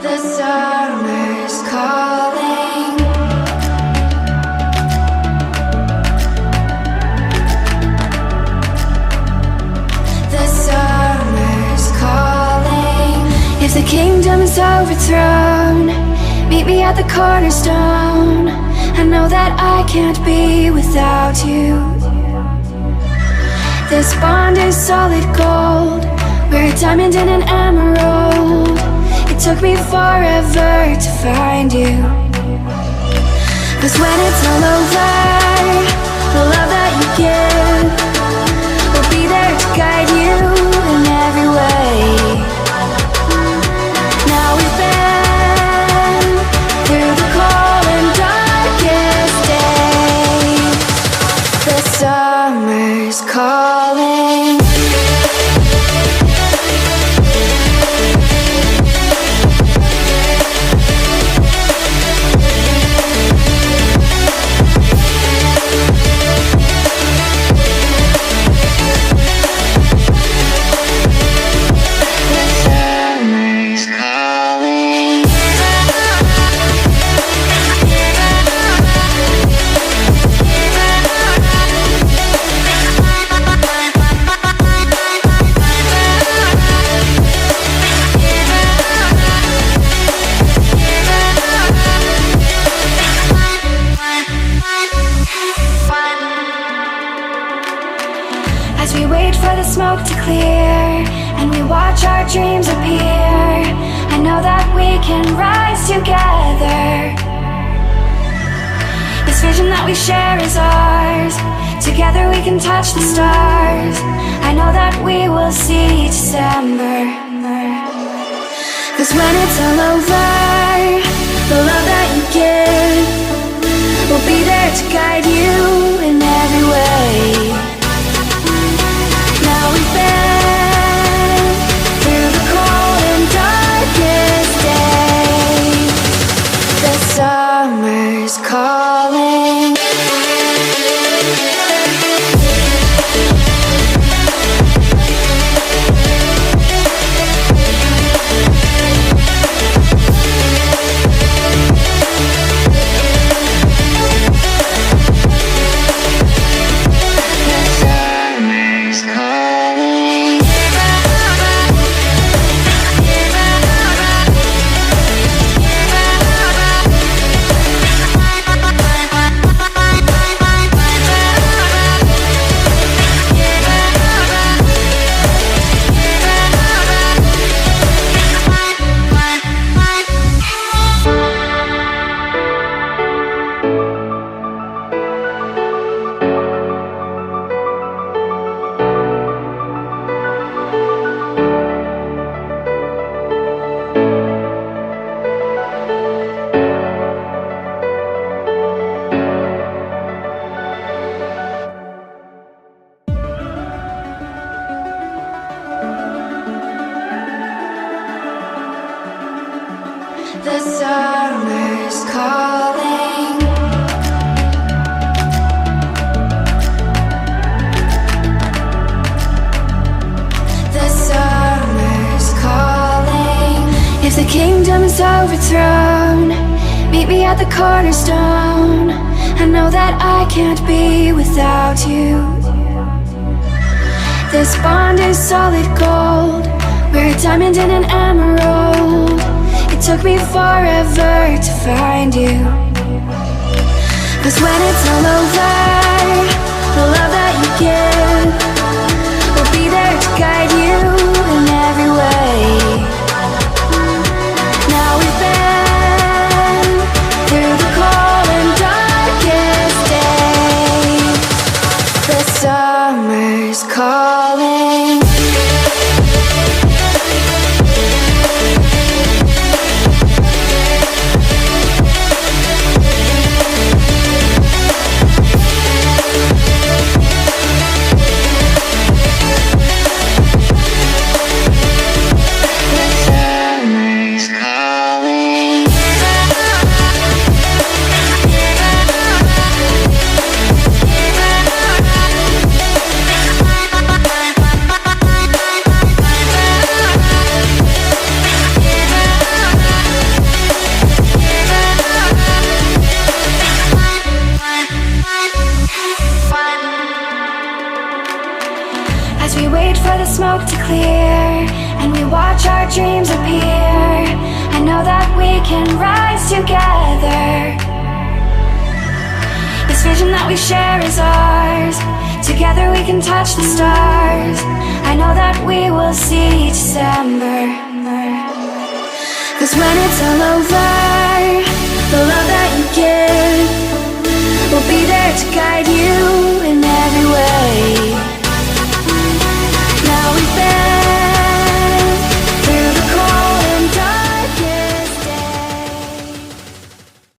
The summer's calling. The summer's calling. If the kingdom is overthrown, meet me at the cornerstone. I know that I can't be without you. This bond is solid gold. We're a diamond and an emerald. It took me forever to find you. 'Cause when it's all over, the love that you give will be there to guide you in every way. Now we've been through the cold and darkest days. The summer's calling. As we wait for the smoke to clear and we watch our dreams appear, I know that we can rise together. This vision that we share is ours. Together we can touch the stars. I know that we will see December. 'Cause when it's all over, the love that you give will be there to guide you in every way. Now we've been through the cold and darkest days. The summer's calling. The summer's calling. The summer's calling. If the kingdom is overthrown, meet me at the cornerstone. I know that I can't be without you. This bond is solid gold. We're a diamond and an emerald. It took me forever to find you. 'Cause when it's all over, the love that you give will be there to guide you in every way. Now we've been through the cold and darkest days. The summer's calling. we wait for the smoke to clear and we watch our dreams appear, I know that we can rise together. This vision that we share is ours. Together we can touch the stars. I know that we will see December. 'Cause when it's all over, the love that you give will be there to guide you.